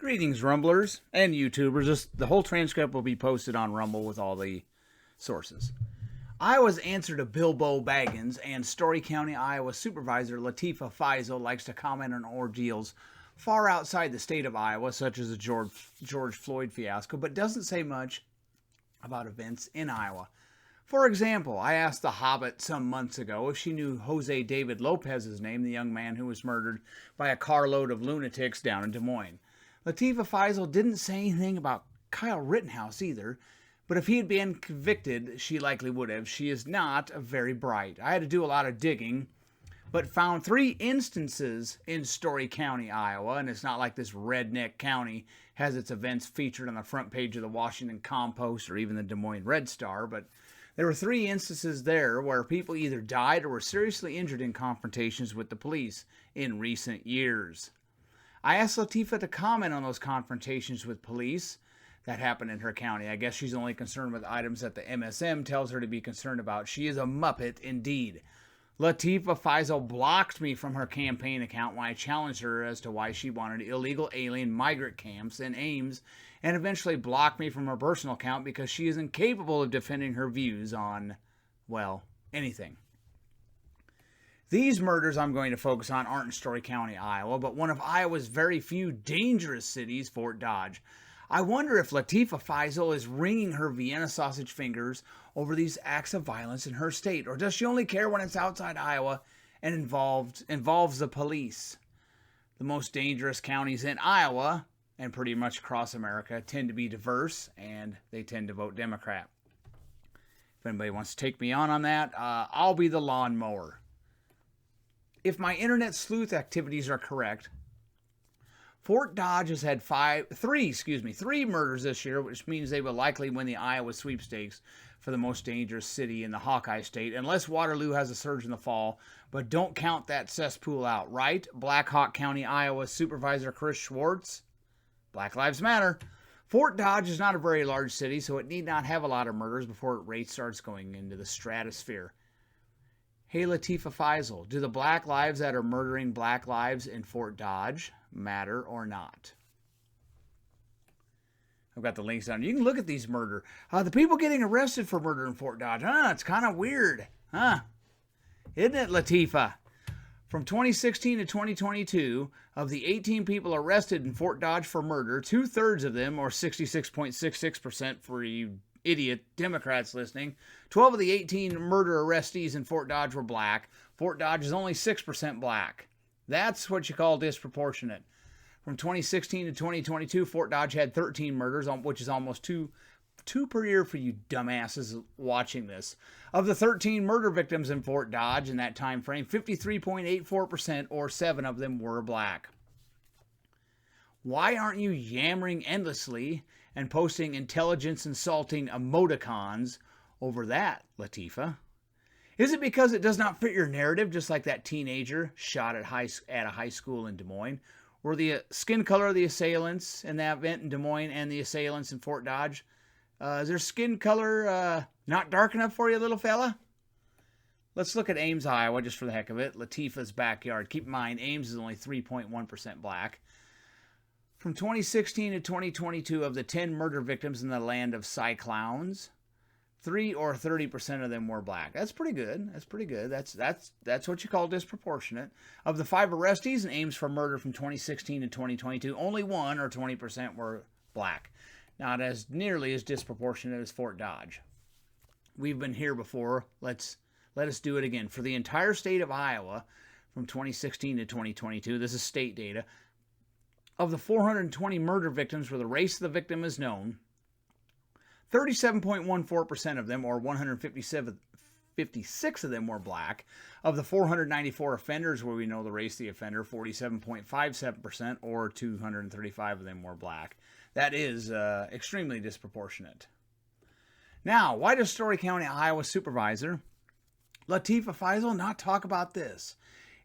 Greetings, Rumblers and YouTubers. The whole transcript will be posted on Rumble with all the sources. Iowa's answer to Bilbo Baggins and Story County, Iowa Supervisor Latifah Faisal likes to comment on ordeals far outside the state of Iowa, such as the George Floyd fiasco, but doesn't say much about events in Iowa. For example, I asked the Hobbit some months ago if she knew Jose David Lopez's name, the young man who was murdered by a carload of lunatics down in Des Moines. Latifah Faisal didn't say anything about Kyle Rittenhouse either, but if he had been convicted, she likely would have. She is not very bright. I had to do a lot of digging, but found 3 instances in Story County, Iowa, and it's not like this redneck county has its events featured on the front page of the Washington Compost or even the Des Moines Red Star, but there were 3 instances there where people either died or were seriously injured in confrontations with the police in recent years. I asked Latifah to comment on those confrontations with police that happened in her county. I guess she's only concerned with items that the MSM tells her to be concerned about. She is a muppet indeed. Latifah Faisal blocked me from her campaign account when I challenged her as to why she wanted illegal alien migrant camps in Ames, and eventually blocked me from her personal account because she is incapable of defending her views on, well, anything. These murders I'm going to focus on aren't in Story County, Iowa, but one of Iowa's very few dangerous cities, Fort Dodge. I wonder if Latifah Faisal is wringing her Vienna sausage fingers over these acts of violence in her state, or does she only care when it's outside Iowa and involves the police? The most dangerous counties in Iowa, and pretty much across America, tend to be diverse, and they tend to vote Democrat. If anybody wants to take me on that, I'll be the lawnmower. If my internet sleuth activities are correct, Fort Dodge has had 3 murders this year, which means they will likely win the Iowa sweepstakes for the most dangerous city in the Hawkeye State, unless Waterloo has a surge in the fall. But don't count that cesspool out, right? Black Hawk County, Iowa Supervisor Chris Schwartz. Black Lives Matter. Fort Dodge is not a very large city, so it need not have a lot of murders before its rate starts going into the stratosphere. Hey, Latifah Faisal, do the black lives that are murdering black lives in Fort Dodge matter or not? I've got the links down. You can look at these murder. The people getting arrested for murder in Fort Dodge. It's kind of weird. Isn't it, Latifah? From 2016 to 2022, of the 18 people arrested in Fort Dodge for murder, 2/3 of them, or 66.66% for you idiot Democrats listening, 12 of the 18 murder arrestees in Fort Dodge were black. Fort Dodge is only 6% black. That's what you call disproportionate. From 2016 to 2022, Fort Dodge had 13 murders, which is almost two per year for you dumbasses watching this. Of the 13 murder victims in Fort Dodge in that time frame, 53.84%, or 7 of them, were black. Why aren't you yammering endlessly and posting intelligence-insulting emoticons over that, Latifah? Is it because it does not fit your narrative, just like that teenager shot at a high school in Des Moines? Were the skin color of the assailants in that event in Des Moines and the assailants in Fort Dodge, is their skin color not dark enough for you, little fella? Let's look at Ames, Iowa, just for the heck of it. Latifah's backyard. Keep in mind, Ames is only 3.1% black. From 2016 to 2022, of the 10 murder victims in the land of cyclones, 3 or 30% of them were black. That's pretty good. That's what you call disproportionate. Of the 5 arrestees in Ames for murder from 2016 to 2022, only 1 or 20% were black. Not as nearly as disproportionate as Fort Dodge. We've been here before. Let us do it again. For the entire state of Iowa, from 2016 to 2022, this is state data. Of the 420 murder victims where the race of the victim is known, 37.14% of them, or 156 of them, were black. Of the 494 offenders where we know the race of the offender, 47.57%, or 235 of them were black. That is extremely disproportionate. Now, why does Story County, Iowa Supervisor Latifah Faisal not talk about this?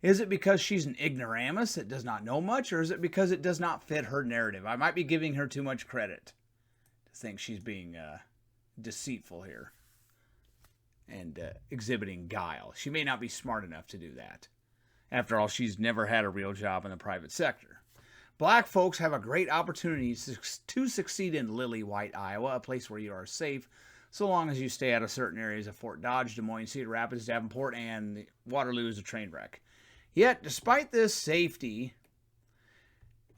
Is it because she's an ignoramus that does not know much, or is it because it does not fit her narrative? I might be giving her too much credit to think she's being deceitful here and exhibiting guile. She may not be smart enough to do that. After all, she's never had a real job in the private sector. Black folks have a great opportunity to succeed in lily white Iowa, a place where you are safe, so long as you stay out of certain areas of Fort Dodge, Des Moines, Cedar Rapids, Davenport, and Waterloo is a train wreck. Yet, despite this safety,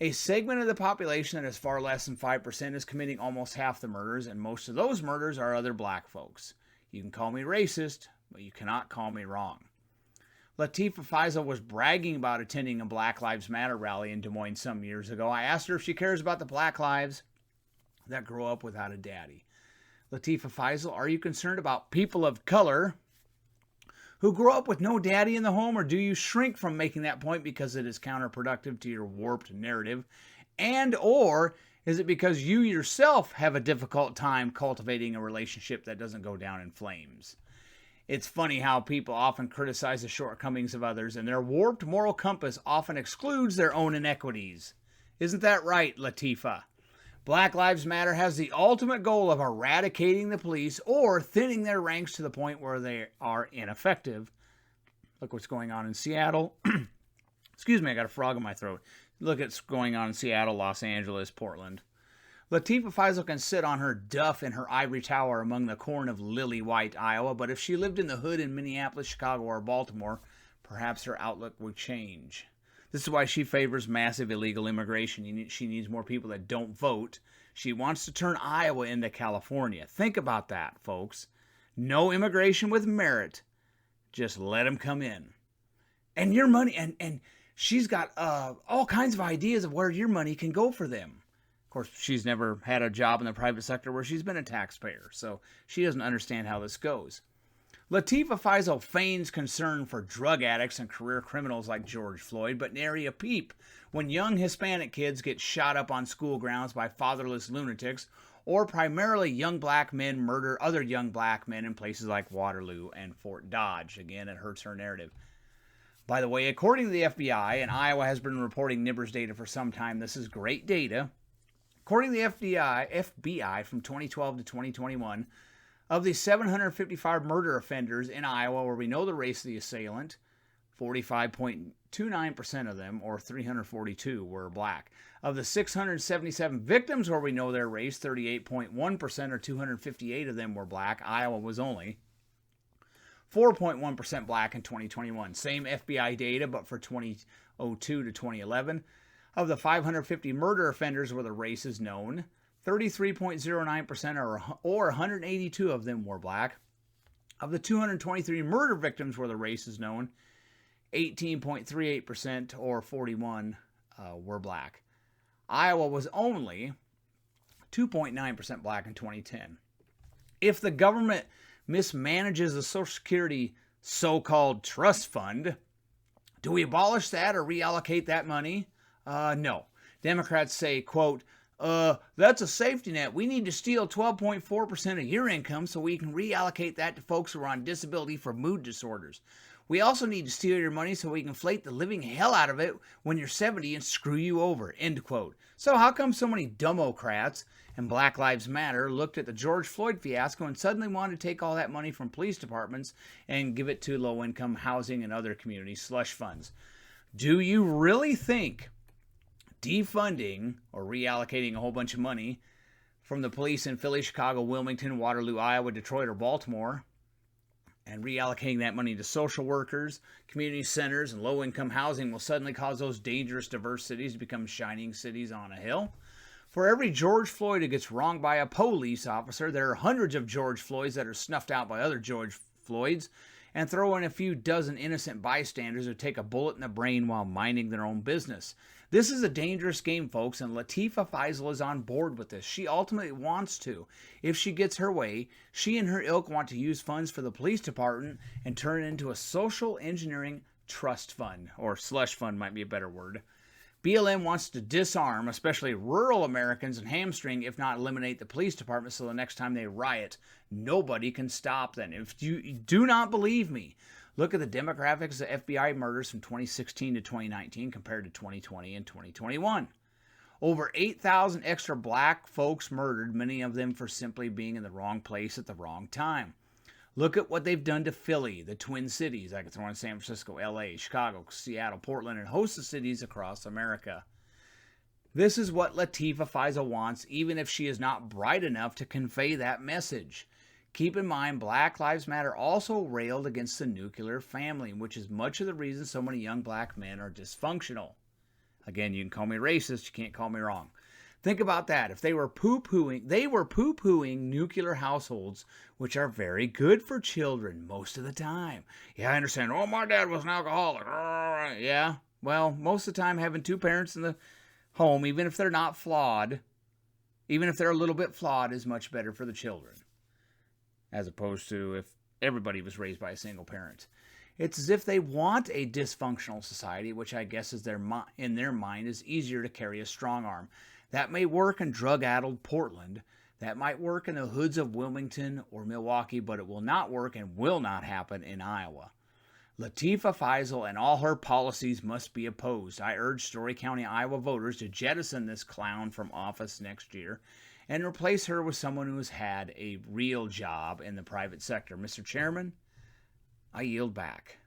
a segment of the population that is far less than 5% is committing almost half the murders, and most of those murders are other black folks. You can call me racist, but you cannot call me wrong. Latifah Faisal was bragging about attending a Black Lives Matter rally in Des Moines some years ago. I asked her if she cares about the black lives that grow up without a daddy. Latifah Faisal, are you concerned about people of color who grow up with no daddy in the home, or do you shrink from making that point because it is counterproductive to your warped narrative? And or is it because you yourself have a difficult time cultivating a relationship that doesn't go down in flames? It's funny how people often criticize the shortcomings of others, and their warped moral compass often excludes their own inequities. Isn't that right, Latifah? Black Lives Matter has the ultimate goal of eradicating the police or thinning their ranks to the point where they are ineffective. Look what's going on in Seattle. Excuse me, I got a frog in my throat. Look at what's going on in Seattle, Los Angeles, Portland. Latifah Faisal can sit on her duff in her ivory tower among the corn of lily white Iowa, but if she lived in the hood in Minneapolis, Chicago, or Baltimore, perhaps her outlook would change. This is why she favors massive illegal immigration. She needs more people that don't vote. She wants to turn Iowa into California. Think about that, folks. No immigration with merit. Just let them come in. And your money, and she's got all kinds of ideas of where your money can go for them. Of course, she's never had a job in the private sector where she's been a taxpayer, so she doesn't understand how this goes. Latifah Faisal feigns concern for drug addicts and career criminals like George Floyd, but nary a peep when young Hispanic kids get shot up on school grounds by fatherless lunatics, or primarily young black men murder other young black men in places like Waterloo and Fort Dodge. Again, it hurts her narrative. By the way, according to the FBI, and Iowa has been reporting NIBRS data for some time, this is great data. According to the FBI from 2012 to 2021, of the 755 murder offenders in Iowa where we know the race of the assailant, 45.29% of them, or 342, were black. Of the 677 victims where we know their race, 38.1%, or 258 of them were black. Iowa was only 4.1% black in 2021. Same FBI data, but for 2002 to 2011. Of the 550 murder offenders where the race is known, 33.09% or 182 of them were black. Of the 223 murder victims where the race is known, 18.38% or 41 were black. Iowa was only 2.9% black in 2010. If the government mismanages the Social Security so-called trust fund, do we abolish that or reallocate that money? No. Democrats say, quote, that's a safety net. We need to steal 12.4% of your income so we can reallocate that to folks who are on disability for mood disorders. We also need to steal your money so we can inflate the living hell out of it when you're 70 and screw you over, end quote. So how come so many Democrats and Black Lives Matter looked at the George Floyd fiasco and suddenly wanted to take all that money from police departments and give it to low-income housing and other community slush funds? Do you really think defunding or reallocating a whole bunch of money from the police in Philly, Chicago, Wilmington, Waterloo, Iowa, Detroit, or Baltimore, and reallocating that money to social workers, community centers, and low-income housing will suddenly cause those dangerous, diverse cities to become shining cities on a hill? For every George Floyd who gets wronged by a police officer, there are hundreds of George Floyds that are snuffed out by other George Floyds, and throw in a few dozen innocent bystanders who take a bullet in the brain while minding their own business. This is a dangerous game, folks, and Latifah Faisal is on board with this. She ultimately wants to. If she gets her way, she and her ilk want to use funds for the police department and turn it into a social engineering trust fund, or slush fund might be a better word. BLM wants to disarm, especially rural Americans, and hamstring, if not eliminate, the police department so the next time they riot, nobody can stop them. If you do not believe me, look at the demographics of FBI murders from 2016 to 2019 compared to 2020 and 2021. Over 8,000 extra black folks murdered, many of them for simply being in the wrong place at the wrong time. Look at what they've done to Philly, the Twin Cities. I could throw in San Francisco, LA, Chicago, Seattle, Portland, and host of cities across America. This is what Latifah Faisal wants, even if she is not bright enough to convey that message. Keep in mind, Black Lives Matter also railed against the nuclear family, which is much of the reason so many young black men are dysfunctional. Again, you can call me racist, you can't call me wrong. Think about that. If they were poo-pooing nuclear households, which are very good for children most of the time. Yeah, I understand. Oh, my dad was an alcoholic. Yeah, well, most of the time having two parents in the home, even if they're not flawed, even if they're a little bit flawed, is much better for the children, as opposed to if everybody was raised by a single parent. It's as if they want a dysfunctional society, which I guess is in their mind is easier to carry a strong arm. That may work in drug-addled Portland. That might work in the hoods of Wilmington or Milwaukee, but it will not work and will not happen in Iowa. Latifah Faisal and all her policies must be opposed. I urge Story County, Iowa voters to jettison this clown from office next year and replace her with someone who has had a real job in the private sector. Mr. Chairman, I yield back.